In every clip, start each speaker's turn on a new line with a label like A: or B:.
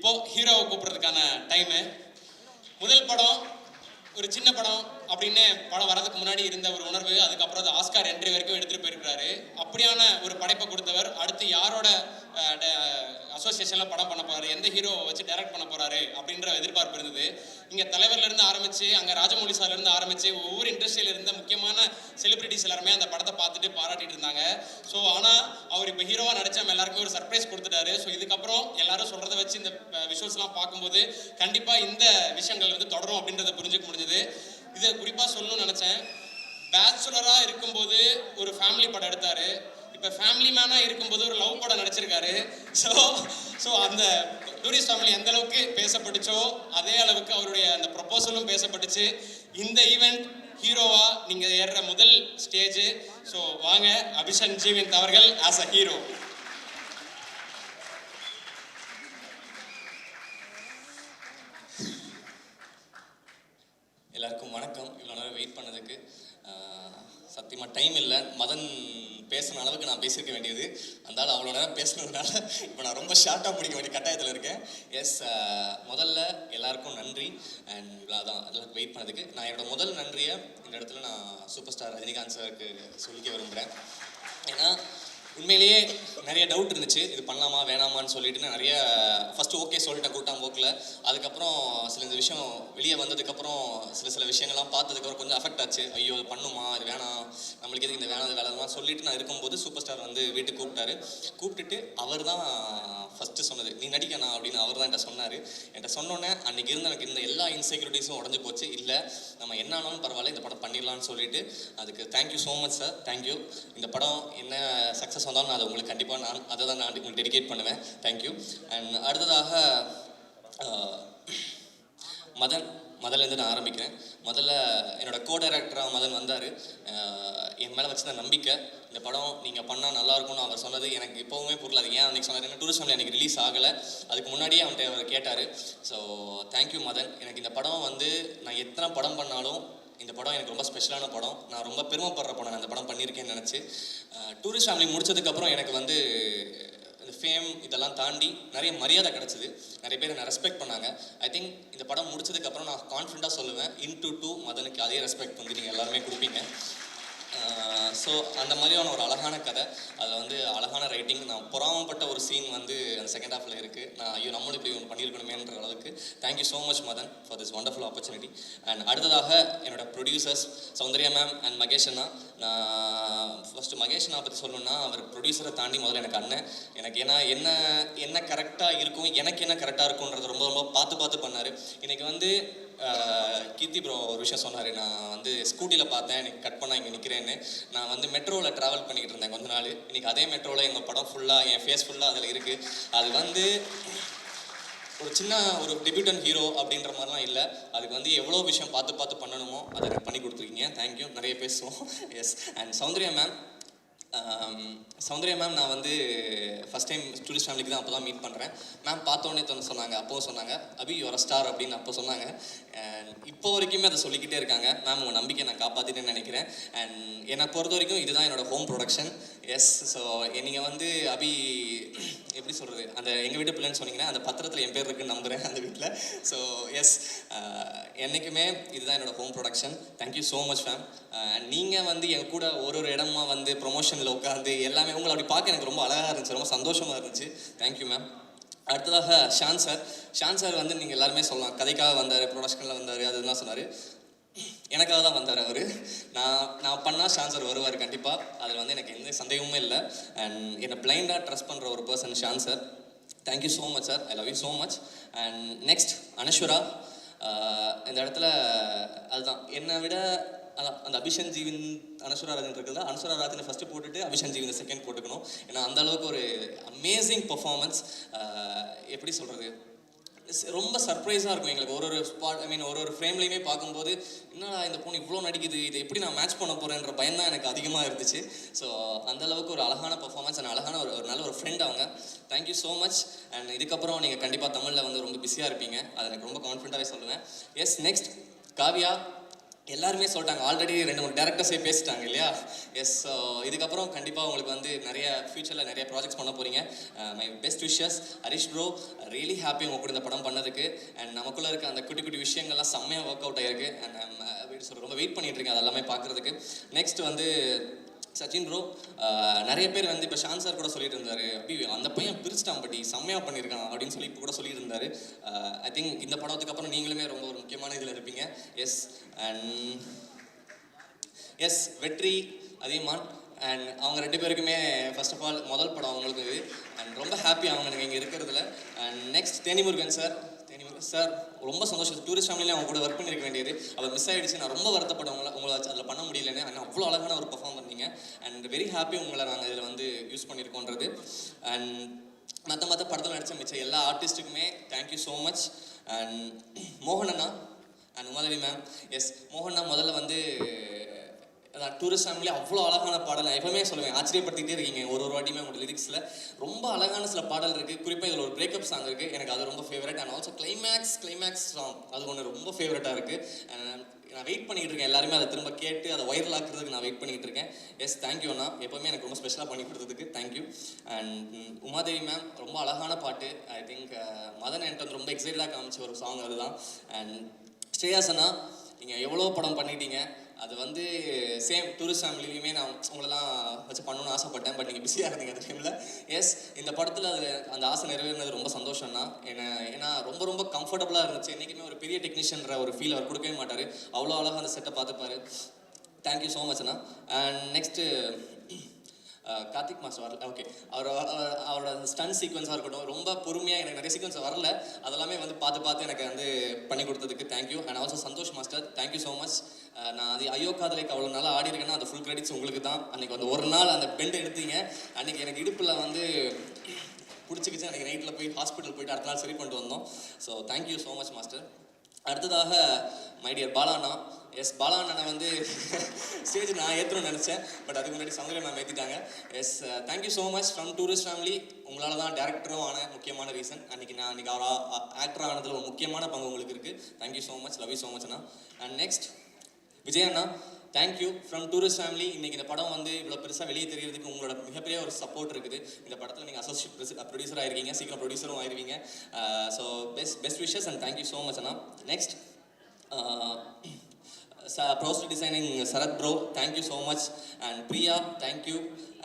A: இப்போ ஹீரோவை கூப்பிட்றதுக்கான டைமு. முதல் படம் ஒரு சின்ன படம் அப்படின்னு படம் வரதுக்கு முன்னாடி இருந்த ஒரு உணர்வு, அதுக்கப்புறம் அது ஆஸ்கார் என்ட்ரி வரைக்கும் எடுத்துகிட்டு போயிருக்கிறாரு. அப்படியான ஒரு படைப்பை கொடுத்தவர் அடுத்து யாரோட அசோசியேஷனில் படம் பண்ண போகிறாரு, எந்த ஹீரோவை வச்சு டைரக்ட் பண்ண போகிறாரு அப்படின்ற எதிர்பார்ப்பு இருந்தது. இங்கே தலைவர்லேருந்து ஆரம்பித்து அங்கே ராஜமௌலி சார்லேருந்து ஆரம்பித்து ஒவ்வொரு இண்டஸ்ட்ரியில் இருந்த முக்கியமான செலிபிரிட்டிஸ் எல்லாருமே அந்த படத்தை பார்த்துட்டு பாராட்டிட்டு இருந்தாங்க. ஸோ ஆனால் அவர் இப்போ ஹீரோவாக நடிச்ச நம்ம எல்லாருக்குமே ஒரு சர்ப்ரைஸ் கொடுத்துட்டாரு. ஸோ இதுக்கப்புறம் எல்லாரும் சொல்கிறத வச்சு இந்த விஷுவல்ஸ்லாம் பார்க்கும்போது கண்டிப்பாக இந்த விஷயங்கள் வந்து தொடரும் அப்படின்றத புரிஞ்சுக்க முடிஞ்சது. இதை குறிப்பாக சொல்லணும்னு நினச்சேன். பேச்சுலராக இருக்கும்போது ஒரு ஃபேமிலி படம் எடுத்தார். இப்போ ஃபேமிலி மேனாக இருக்கும்போது ஒரு லவ் படம் நடிச்சிருக்காரு. ஸோ அந்த டூரிஸ்ட் ஃபேமிலி எந்த அளவுக்கு பேசப்பட்டுச்சோ அதே அளவுக்கு அவருடைய அந்த ப்ரொபோசலும் பேசப்பட்டுச்சு. இந்த ஈவெண்ட் ஹீரோவா நீங்கள் ஏறுற முதல் ஸ்டேஜ். ஸோ வாங்க அபிஷன் ஜீவந்த் அவர்கள் ஆஸ் அ ஹீரோ.
B: எல்லாருக்கும் வணக்கம். இவ்வளோ நேரம் வெயிட் பண்ணதுக்கு சத்தியமாக டைம் இல்லை. மதன் பேசுன அளவுக்கு நான் பேசியிருக்க வேண்டியது, அந்தாலும் அவ்வளோ நேரம் பேசுனதுனால இப்போ நான் ரொம்ப ஷார்ட்டாக முடிக்க வேண்டிய கட்டாயத்தில் இருக்கேன். எஸ், முதல்ல எல்லாருக்கும் நன்றி. அண்ட் அதான் எல்லாருக்கும் வெயிட் பண்ணதுக்கு நான் என்னோடய முதல் நன்றியை இந்த இடத்துல நான் சூப்பர் ஸ்டார் ரஜினிகாந்த் சாருக்கு சொல்லிக்க விரும்புகிறேன். ஏன்னா உண்மையிலேயே நிறைய டவுட் இருந்துச்சு, இது பண்ணலாமா வேணாமான்னு சொல்லிட்டு. நான் நிறைய ஃபஸ்ட்டு ஓகே சொல்லிட்டேன் கூட்டாம்போக்கில். அதுக்கப்புறம் இந்த விஷயம் வெளியே வந்ததுக்கப்புறம் சில விஷயங்கள்லாம் பார்த்ததுக்கப்புறம் கொஞ்சம் அஃபெக்ட் ஆச்சு. ஐயோ இது பண்ணுமா, இது வேணாம், நம்மளுக்கு எதுக்கு இந்த வேணாம் வேலைலாம் சொல்லிட்டு நான் இருக்கும்போது சூப்பர் ஸ்டார் வந்து வீட்டுக்கு கூப்பிட்டுட்டு அவர் தான் ஃபஸ்ட்டு சொன்னது, நீ நடிக்கணும் அப்படின்னு அவர் தான் என்கிட்ட சொன்னார். என்கிட்ட சொன்னோன்னே அன்றைக்கி இருந்த எனக்கு இந்த எல்லா இன்செக்யூரிட்டிஸும் உடஞ்சி போச்சு. இல்லை நம்ம என்ன ஆனாலும் பரவாயில்ல, இந்த படம் பண்ணிடலான்னு சொல்லிட்டு அதுக்கு thank you so much sir. Thank you. இந்த படம் என்ன சக்ஸஸ் வந்தாலும் நான் அதை உங்களுக்கு கண்டிப்பாக நான் உங்களுக்கு டெடிகேட் பண்ணுவேன். தேங்க்யூ. அண்ட் அடுத்ததாக முதல்லேருந்து நான் ஆரம்பிக்கிறேன். முதல்ல என்னோட கோ டைரக்டராக மதன் வந்தார். என் மேலே வச்சுருந்த நம்பிக்கை, இந்த படம் நீங்கள் பண்ணால் நல்லாயிருக்கும்னு அவர் சொன்னது எனக்கு இப்போவுமே புரியல. அது ஏன் அன்றைக்கி சொன்னார், டூரிஸ்ட் ஃபேமிலி அன்றைக்கி ரிலீஸ் ஆகலை, அதுக்கு முன்னாடியே அவன்கிட்ட அவர் கேட்டார். So thank you Madhan. எனக்கு இந்த படம் வந்து நான் எத்தனை படம் பண்ணாலும் இந்த படம் எனக்கு ரொம்ப ஸ்பெஷலான படம். நான் ரொம்ப பெருமைப்படுற படம் நான் இந்த படம் பண்ணியிருக்கேன்னு நினச்சி. டூரிஸ்ட் ஃபேமிலி முடிச்சதுக்கப்புறம் எனக்கு வந்து இந்த ஃபேம் இதெல்லாம் தாண்டி நிறைய மரியாதை கிடச்சிது. நிறைய பேர் என்னை ரெஸ்பெக்ட் பண்ணாங்க. ஐ திங்க் இந்த படம் முடிச்சதுக்கப்புறம் நான் கான்ஃபிடண்ட்டாக சொல்லுவேன், இன்டு 2 மதனுக்கு அதே ரெஸ்பெக்ட் வந்து நீங்கள் எல்லாருமே கொடுப்பீங்க. ஸோ அந்த மாதிரியான ஒரு அழகான கதை, அதில் வந்து அழகான ரைட்டிங். நான் பொறாமப்பட்ட ஒரு சீன் வந்து அந்த செகண்ட் ஹாஃபில் இருக்குது. நான் ஐயோ நம்மளும் இப்படி ஒன்று பண்ணியிருக்கணுமேன்ற அளவுக்கு thank you so much Madan for this wonderful opportunity. And அடுத்ததாக என்னோடய producers Soundarya ma'am and Mahesh அண்ணா. நான் ஃபஸ்ட்டு மகேஷ் அண்ணா பற்றி சொல்லணுன்னா அவர் ப்ரொடியூசரை தாண்டி முதல்ல எனக்கு அண்ணன். எனக்கு ஏன்னா என்ன கரெக்டாக இருக்கும், எனக்கு என்ன கரெக்டாக இருக்கும்ன்றது ரொம்ப ரொம்ப பார்த்து பண்ணார். இன்றைக்கி வந்து கீர்த்தி ப்ரோ ஒரு விஷயம் சொன்னார், நான் வந்து ஸ்கூட்டியில் பார்த்தேன் எனக்கு கட் பண்ணால் இங்கே நிற்கிறேன்னு. நான் வந்து மெட்ரோவில் ட்ராவல் பண்ணிக்கிட்டு இருந்தேன் கொஞ்ச நாள். இன்றைக்கி அதே மெட்ரோவில் எங்கள் படம் ஃபுல்லாக என் ஃபேஸ் ஃபுல்லாக அதில் இருக்குது. அது வந்து ஒரு சின்ன ஒரு டெபியூட்டன் ஹீரோ அப்படின்ற மாதிரிலாம் இல்லை. அதுக்கு வந்து எவ்வளோ விஷயம் பார்த்து பண்ணணுமோ அதை எனக்கு பண்ணி கொடுத்துருக்கீங்க. தேங்க்யூ. நிறைய பேசுவோம். எஸ். அண்ட் சௌந்தர்யா மேம் நான் வந்து ஃபஸ்ட் டைம் டூரிஸ்ட் ஃபேமிலிக்கு தான் அப்போ தான் மீட் பண்ணுறேன். மேம் பார்த்தோன்னே சொன்னாங்க, அப்போவும் சொன்னாங்க, அபி யுவர் ஸ்டார் அப்படின்னு அப்போ சொன்னாங்க. அண்ட் இப்போ வரைக்குமே அதை சொல்லிக்கிட்டே இருக்காங்க. மேம் உங்கள் நம்பிக்கை நான் காப்பாற்றிட்டேன்னு நினைக்கிறேன். அண்ட் என்னை பொறுத்த வரைக்கும் இதுதான் என்னோடய ஹோம் ப்ரொடக்ஷன். எஸ். ஸோ நீங்கள் வந்து அபி எப்படி சொல்கிறது, அந்த எங்கள் வீட்டு பிள்ளைன்னு சொன்னீங்கன்னா அந்த பத்திரத்தில் என் பேர் இருக்குன்னு நம்புகிறேன் அந்த வீட்டில். ஸோ எஸ், என்றைக்குமே இதுதான் என்னோடய home production. Thank you so much ma'am. நீங்கள் வந்து என் கூட ஒரு இடமா வந்து ப்ரொமோஷனில் உட்காந்து எல்லாமே உங்களை அப்படி பார்க்க எனக்கு ரொம்ப அழகாக இருந்துச்சு, ரொம்ப சந்தோஷமாக இருந்துச்சு. Thank you ma'am. அடுத்ததாக ஷான் சார் வந்து நீங்கள் எல்லாருமே சொல்லலாம், கதைக்காக வந்தார், ப்ரொடக்ஷனில் வந்தார், அதுதான் சொன்னார். எனக்காக தான் வந்தார் அவர். நான் பண்ணால் ஷான் சார் வருவார் கண்டிப்பாக. அதில் வந்து எனக்கு எந்த சந்தேகமும் இல்லை. அண்ட் என்னை பிளைண்டாக ட்ரஸ்ட் பண்ணுற ஒரு person Shaan sir. Thank you so much sir. I love you so much. And next Anaswara. இந்த இடத்துல அதுதான் என்னை விட அதான் அந்த அபிஷன் ஜீவன் அனஸ்வரா ராஜன் இருக்குல்ல, அனஸ்வரா ராஜனை ஃபஸ்ட்டு போட்டுட்டு அபிஷன் ஜீவன் செகண்ட் போட்டுக்கணும். ஏன்னா அந்தளவுக்கு ஒரு அமேசிங் பர்ஃபார்மன்ஸ். எப்படி சொல்கிறது, ரொம்ப சர்ப்ரைஸாக இருக்கும் எங்களுக்கு. ஒரு ஸ்பாட் ஒரு ஃப்ரேம்லேயுமே பார்க்கும்போது என்னடா இந்த பொண்ணு இவ்வளோ நடிக்குது, இதை எப்படி நான் மேட்ச் பண்ண போகிறேன்ற பயம் தான் எனக்கு அதிகமாக இருந்துச்சு. ஸோ அந்தளவுக்கு ஒரு அழகான பர்ஃபார்மன்ஸ் அண்ட் அழகான ஒரு நல்ல ஒரு ஃப்ரெண்ட் அவங்க. Thank you so much. அண்ட் இதுக்கப்புறம் நீங்கள் கண்டிப்பாக தமிழில் வந்து ரொம்ப பிஸியாக இருப்பீங்க, அதை எனக்கு ரொம்ப கான்ஃபிடண்ட்டாகவே சொல்லுவேன். எஸ். நெக்ஸ்ட் காவியா. எல்லாருமே சொல்லிட்டாங்க, ஆல்ரெடி 2-3 டேரக்டர்ஸே பேசிட்டாங்க இல்லையா. எஸ், இதுக்கப்புறம் கண்டிப்பாக உங்களுக்கு வந்து நிறைய ஃபியூச்சரில் நிறைய ப்ராஜெக்ட்ஸ் பண்ண போகிறீங்க. My best wishes Harish bro. Really happy உங்க கூட இந்த படம் பண்ணதுக்கு. அண்ட் நமக்குள்ளே இருக்க அந்த குட்டி குட்டி விஷயங்கள்லாம் செம்மையாக ஒர்க் அவுட் ஆகிருக்கு. அண்ட் ரொம்ப வெயிட் பண்ணிட்டு இருக்கேன் அதெல்லாமே பார்க்குறதுக்கு. நெக்ஸ்ட் வந்து சச்சின் ப்ரோ. நிறைய பேர் வந்து இப்போ ஷான் சார் கூட சொல்லிட்டு இருந்தாரு, அப்படி அந்த பையன் பிரிச்சிட்டான் பட்டி செம்மையாக பண்ணியிருக்கான் அப்படின்னு சொல்லி இப்போ கூட சொல்லிட்டு இருந்தாரு. ஐ திங்க் இந்த படத்துக்கு அப்புறம் நீங்களுமே ரொம்ப ஒரு முக்கியமான இதில் இருப்பீங்க. எஸ். அண்ட் எஸ், வெற்றி அதியமான் அண்ட் அவங்க 2 பேருக்குமே ஃபர்ஸ்ட் ஆஃப் ஆல் முதல் படம் அவங்களுக்கு இது. அண்ட் ரொம்ப ஹாப்பி அவங்க இங்கே இருக்கிறதுல. And next Thenimurugan sir. Sir ரொம்ப சந்தோஷம். டூரிஸ்ட் ஃபேமிலியில் அவங்க கூட ஒர்க் பண்ணியிருக்க வேண்டியது அவர் மிஸ் ஆகிடுச்சு. நான் ரொம்ப வருத்தப்படும் உங்களை அதில் பண்ண முடியலன்னு. ஆனால் அவ்வளோ அழகான ஒரு பர்ஃபார்ம் பண்ணீங்க. அண்ட் வெரி ஹாப்பி உங்களை நாங்கள் இதில் வந்து யூஸ் பண்ணியிருக்கோன்றது. அண்ட் மற்ற படத்தில் நடித்த மிச்சம் எல்லா ஆர்டிஸ்ட்டுக்குமே தேங்க்யூ ஸோ மச். அண்ட் மோகன் அண்ணா அண்ட் உமாதேவி மேம். எஸ், மோகன் அண்ணா முதல்ல வந்து டூரிஸ்ட் ஃபேமிலி அவ்வளோ அழகான பாடல். நான் எப்பவுமே சொல்லுவேன், ஆச்சரியப்படுத்திகிட்டே இருக்கீங்க ஒரு வாட்டியுமே உங்களோட லிரிக்ஸில். ரொம்ப அழகான சில பாடல் இருக்குது. குறிப்பாக இதில் ஒரு பிரேக்கப் சாங் இருக்குது, எனக்கு அது ரொம்ப favourite. And also climax song அது ஒன்று ரொம்ப ஃபேவரட்டாக இருக்குது. நான் வெயிட் பண்ணிகிட்டு இருக்கேன், எல்லாருமே அதை திரும்ப கேட்டு அதை வைரல் ஆக்குறதுக்கு நான் வெயிட் பண்ணிகிட்டு இருக்கேன். எஸ், தேங்க்யூ அண்ணா, எப்போவுமே எனக்கு ரொம்ப ஸ்பெஷலாக பண்ணி கொடுத்ததுக்கு தேங்க்யூ. அண்ட் உமாதேவி மேம் ரொம்ப அழகான பாட்டு. ஐ திங்க் மதன் என்கிட்ட வந்து ரொம்ப எக்ஸைட்டடாக காமிச்ச ஒரு சாங் அதுதான். அண்ட் ஸ்ரேயாஸ் அண்ணா, நீங்கள் எவ்வளோ படம் பண்ணிட்டீங்க. அது வந்து சேம் டூரிஸ்ட் ஃபேமிலியுமே நான் உங்களெல்லாம் வச்சு பண்ணணும்னு ஆசைப்பட்டேன். பட் நீங்கள் பிஸியாக இருந்தீங்க அந்த டைமில். எஸ், இந்த படத்தில் அது அந்த ஆசை நிறைவேறினது ரொம்ப சந்தோஷம் தான். ஏன்னா ரொம்ப கம்ஃபர்டபுளாக இருந்துச்சு. என்றைக்குமே ஒரு பெரிய டெக்னீஷியன்ற ஒரு ஃபீல் அவர் கொடுக்கவே மாட்டார். அவ்வளோ அழகாக அந்த செட்டை பார்த்துப்பாரு. தேங்க்யூ ஸோ மச் அண்ணா. அண்ட் நெக்ஸ்ட்டு கார்த்திக் மாஸ்டர் வரல. ஓகே, அவரோட ஸ்டன் சீக்வன்ஸாக இருக்கட்டும், ரொம்ப பொறுமையாக எனக்கு நிறைய சீக்வன்ஸ் வரல, அதெல்லாமே வந்து பார்த்து எனக்கு வந்து பண்ணி கொடுத்ததுக்கு thank you. And also Santhosh master, thank you so much. நான் அது ஐயோ காதலைக்கு அவ்வளோ நாளாக ஆடி இருக்கேன்னா அது ஃபுல் கிரெடிட்ஸ் உங்களுக்கு தான். அன்றைக்கி வந்து ஒரு நாள் அந்த பெண்டை எடுத்தீங்க, அன்றைக்கி எனக்கு இடுப்பில் வந்து பிடிச்சிக்கிச்சு. அன்றைக்கி நைட்டில் போய் ஹாஸ்பிட்டல் போயிட்டு அடுத்த நாள் சரி பண்ணிட்டு வந்தோம். So thank you so much master. அடுத்ததாக மை டியர் பாலாண்ணா. எஸ், பாலாண்ணனை வந்து ஸ்டேஜ் நான் ஏற்றணும்னு நினச்சேன், பட் அதுக்கு முன்னாடி சௌந்தர்யா மேம் ஏற்றிட்டாங்க. Yes, thank you so much from tourist family. உங்களால் தான் டேரக்டரும் ஆன முக்கியமான ரீசன். அன்றைக்கி அவர் ஆக்டர் ஆனதில் ஒரு முக்கியமான பங்கு உங்களுக்கு இருக்குது. Thank you so much, love you so much அண்ணா. And next Vijay Anna, thank you from tourist family. இன்றைக்கி இந்த படம் வந்து இவ்வளோ பெருசாக வெளியே தெரியறதுக்கு உங்களோட மிகப்பெரிய ஒரு சப்போர்ட் இருக்குது. இந்த படத்தில் நீங்கள் அசோசியேட் ப்ரொடியூசர் ஆயிருக்கீங்க, சீக்கிரம் ப்ரொடியூசரும் ஆயிருவீங்க. So best wishes and thank you so much அண்ணா. Next poster designing Sarath bro, thank you so much. And Priya, thank you.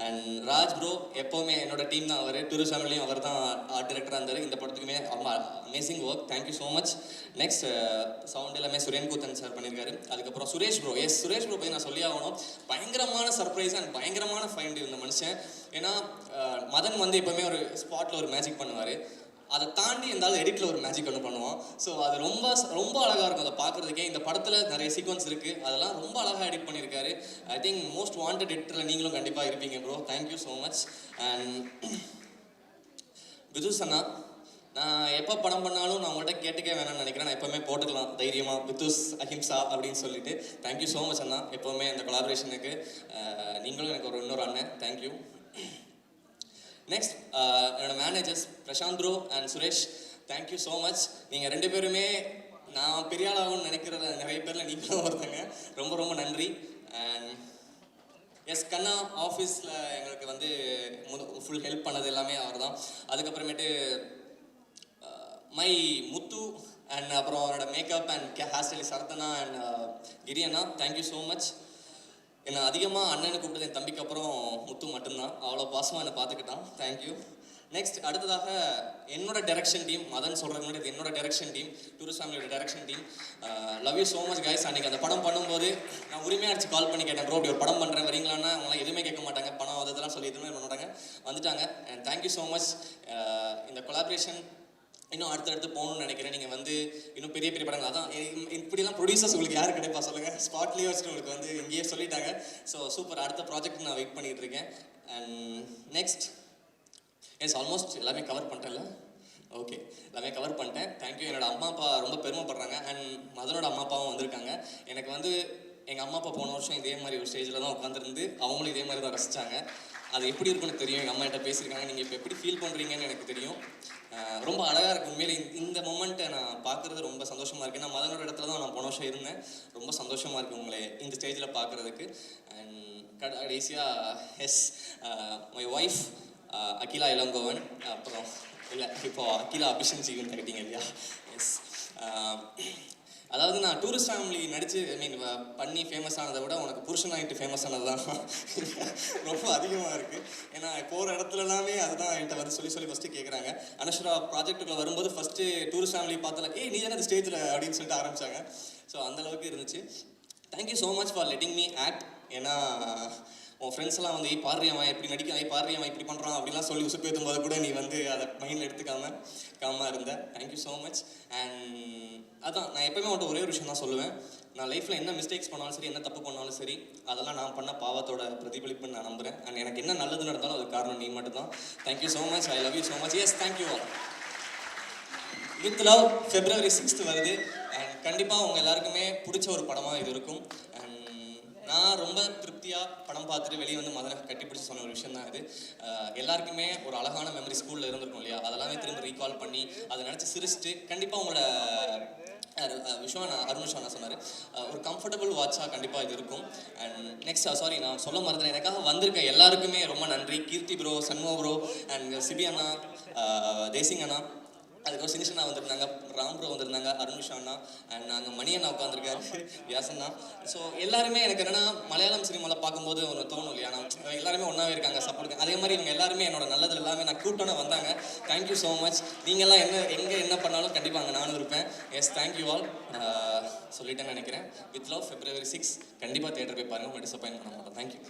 B: And Raj bro, எப்போவுமே என்னோட டீம் தான் அவர். டூரிஸ்ட் ஃபேமிலியும் அவர் தான் ஆர்ட் டைரக்டராக இருந்தார். இந்த படத்துக்குமே ரொம்ப amazing work, thank you so much. Next sound எல்லாமே சுரேன் கூத்தன் சார் பண்ணியிருக்காரு. அதுக்கப்புறம் Suresh bro. Yes, Suresh bro போய் நான் சொல்லி ஆகணும், பயங்கரமான சர்ப்ரைஸ் அண்ட் பயங்கரமான ஃபைண்ட் இந்த மனுஷன். ஏன்னா மதன் வந்து எப்போவுமே ஒரு ஸ்பாட்டில் ஒரு மேஜிக் பண்ணுவார், அதை தாண்டி இருந்தாலும் எடிட்டில் ஒரு மேஜிக் ஒன்று பண்ணுவோம். ஸோ அது ரொம்ப அழகாக இருக்கும் அதை பார்க்குறதுக்கே. இந்த படத்தில் நிறைய சீக்வன்ஸ் இருக்குது, அதெல்லாம் ரொம்ப அழகாக எடிட் பண்ணியிருக்காரு. ஐ திங்க் மோஸ்ட் வாண்டட் எடிட்டரில் நீங்களும் கண்டிப்பாக இருப்பீங்க bro, thank you so much. And Vidush அண்ணா, நான் எப்போ படம் பண்ணாலும் நான் உங்கள்கிட்ட கேட்டுக்கே வேணாம்னு நினைக்கிறேன். நான் எப்போவுமே போட்டுக்கலாம் தைரியமாக வித்துஸ் அஹிம்சா அப்படின்னு சொல்லிட்டு. தேங்க்யூ ஸோ மச் அண்ணா, எப்போவுமே அந்த கொலாபரேஷனுக்கு. நீங்களும் எனக்கு இன்னொரு அண்ணன், தேங்க்யூ. நெக்ஸ்ட் என்னோட managers Prashanth bro and Suresh, thank you so much. நீங்கள் 2 பேருமே நான் பெரிய ஆளாகும்னு நினைக்கிறத நிறைய பேரில் நீங்களும் ஒருத்தங்க, ரொம்ப நன்றி. அண்ட் எஸ், கண்ணா ஆஃபீஸில் எங்களுக்கு வந்து ஃபுல் ஹெல்ப் பண்ணது எல்லாமே அவர் தான். அதுக்கப்புறமேட்டு மை முத்து அண்ட் அப்புறம் அவரோட மேக்கப் அண்ட் ஹேர் ஸ்டைல் சரத்தனா அண்ட் கிரியண்ணா, தேங்க்யூ ஸோ மச். என்னை அதிகமாக அண்ணனை கூப்பிட்டது என் தம்பிக்கு அப்புறம் முத்து மட்டும்தான், அவ்வளோ பாசமாக என்னை பார்த்துக்கிட்டான், தேங்க்யூ. நெக்ஸ்ட் அடுத்ததாக என்னோட டைரக்ஷன் டீம், மதன் சொல்கிறது முன்னாடி இது என்னோட டைரக்ஷன் டீம், டூரிஸ்ட் ஃபேமிலியோட direction team. Love you so much guys. அன்றைக்கி அந்த படம் பண்ணும்போது நான் உரிமையாக அடிச்சு கால் பண்ணி கேட்டேன், ப்ரோ இப்படி ஒரு படம் பண்ணுறேன் வரீங்களான்னா, அவங்களாம் எதுவுமே கேட்க மாட்டாங்க, பணம் அதெல்லாம் சொல்லி எதுவுமே பண்ண மாட்டாங்க, வந்துட்டாங்க. And thank you so much. இந்த கொலாபரேஷன் இன்னும் அடுத்தடுத்து போகணும்னு நினைக்கிறேன். நீங்கள் வந்து இன்னும் பெரிய படங்கள், அதான் இப்படிலாம் ப்ரொடியூசர்ஸ் உங்களுக்கு யார் கிடைப்பா சொல்லுங்கள், ஸ்பாட்லேயே வச்சுட்டு உங்களுக்கு வந்து இங்கேயே சொல்லிட்டாங்க. ஸோ சூப்பர், அடுத்த ப்ராஜெக்ட் நான் வெயிட் பண்ணிகிட்டு இருக்கேன். அண்ட் நெக்ஸ்ட் எஸ், ஆல்மோஸ்ட் எல்லாமே கவர் பண்ணிட்டேன்ல, ஓகே எல்லாமே கவர் பண்ணிட்டேன், தேங்க்யூ. என்னோட அம்மா அப்பா ரொம்ப பெருமைப்படுறாங்க. அண்ட் மதனோட அம்மா அப்பாவும் வந்திருக்காங்க. எனக்கு வந்து எங்கள் அம்மா அப்பா போன வருஷம் இதே மாதிரி ஒரு ஸ்டேஜில் தான் உட்காந்துருந்து அவங்களும் இதே மாதிரி தான் ரசித்தாங்க. அது எப்படி இருக்குன்னு தெரியும். எங்கள் அம்மா கிட்ட பேசியிருக்காங்க. நீங்கள் இப்போ எப்படி ஃபீல் பண்ணுறீங்கன்னு எனக்கு தெரியும். ரொம்ப அழகாக இருக்குது உண்மையிலே. இந்த மொமெண்ட்டை நான் பார்க்குறது ரொம்ப சந்தோஷமாக இருக்குது. நான் மதனோட இடத்துல தான் நான் போன வருஷம் இருந்தேன். ரொம்ப சந்தோஷமாக இருக்குது உங்களை இந்த ஸ்டேஜில் பார்க்குறதுக்கு. அண்ட் கடைசியாக மை ஒய்ஃப் அகிலா இளங்கோவன், அப்புறம் இல்லை இப்போ அகிலா அபிஷன்சின்னு கேட்டீங்க இல்லையா? எஸ். அதாவது நான் டூரிஸ்ட் ஃபேமிலி நடித்து பண்ணி ஃபேமஸ் ஆனதை விட உனக்கு புருஷன் ஆகிட்டு ஃபேமஸ் ஆனது தான் ரொம்ப அதிகமாக இருக்குது. ஏன்னா போகிற இடத்துல எல்லாமே அதுதான் என்கிட்ட வந்து சொல்லி ஃபஸ்ட்டு கேட்குறாங்க. அனஸ்வரா ப்ராஜெக்ட்டுக்குள்ளே வரும்போது ஃபஸ்ட்டு டூரிஸ்ட் ஃபேமிலி பார்த்தால நீ தானே ஸ்டேஜில் அப்படின்னு சொல்லிட்டு ஆரம்பித்தாங்க. ஸோ அந்தளவுக்கு இருந்துச்சு. Thank you so much for letting me act. ஏன்னா உன் ஃப்ரெண்ட்ஸ் எல்லாம் வந்து பாடுறியவன் எப்படி நடிக்கிறான், பாடுறியவன் இப்படி பண்ணுறான் அப்படிலாம் சொல்லி உசுப்பேற்றும் போது கூட நீ வந்து அதை மைண்டில் எடுத்துக்காம இருந்த. Thank you so much. அண்ட் அதான் நான் எப்போயுமே வந்துட்டு ஒரே ஒரு விஷயம் தான் சொல்லுவேன். நான் லைஃப்பில் என்ன மிஸ்டேக்ஸ் பண்ணாலும் சரி, என்ன தப்பு பண்ணாலும் சரி, அதெல்லாம் நான் பண்ண பாவத்தோட பிரதிபலிப்புன்னு நான் நம்புகிறேன். அண்ட் எனக்கு என்ன நல்லது நடந்தாலும் அதுக்கு காரணம் நீ மட்டும் தான். Thank you so much. I love you so much. Yes, thank you all. With love February 6th வருது. அண்ட் கண்டிப்பாக உங்கள் எல்லாருக்குமே பிடிச்ச ஒரு படமாக இது இருக்கும். அண்ட் நான் ரொம்ப திருப்தியாக படம் பார்த்துட்டு வெளியே வந்து மதனை கட்டிப்பிடிச்சு சொன்ன ஒரு விஷயம் தான் இது. எல்லாருக்குமே ஒரு அழகான மெமரி ஸ்கூலில் இருந்திருக்கும் இல்லையா? அதெல்லாமே திரும்ப ரீகால் பண்ணி அதை நினச்சி சிரிச்சுட்டு கண்டிப்பாக உங்களோட அருண் விஸ்வானா சொன்னார், ஒரு கம்ஃபர்டபுள் வாட்சாக கண்டிப்பாக இது இருக்கும். அண்ட் நெக்ஸ்ட் நான் சொல்ல மறந்துட்டேன், எனக்காக வந்திருக்க எல்லாருக்குமே ரொம்ப நன்றி. Keerthi bro, Shanmuga bro, and Sibi அண்ணா, தேசிங் அண்ணா, அதுக்கப்புறம் சினிஷனா வந்திருந்தாங்க, ராம் ப்ரோ வந்திருந்தாங்க, அருண் விஷாண்ணா, அண்ட் நாங்கள் மணி அண்ணா உட்காந்துருக்காரு, வியாசண்ணா. ஸோ எல்லாருமே எனக்கு என்னென்னா மலையாளம் சினிமாவில் பார்க்கும்போது ஒன்று தோணும் இல்லையா, நான் எல்லாருமே ஒன்றாவே இருக்காங்க, சப்போர்ட். அதே மாதிரி இவங்க எல்லாருமே என்னோட நல்லது எல்லாமே நான் கூப்பிட்டோன்னே வந்தாங்க. Thank you so much. நீங்கள்லாம் என்ன பண்ணாலும் கண்டிப்பாக அங்கே நானும் இருப்பேன். Yes, thank you all. சொல்லிட்டேன்னு நினைக்கிறேன். வித் லவ் February 6 கண்டிப்பாக தியேட்டர் போய் பாருங்கள், உங்களை டிசப்பாயின்ட் பண்ண மாட்டோம். தேங்க்யூ.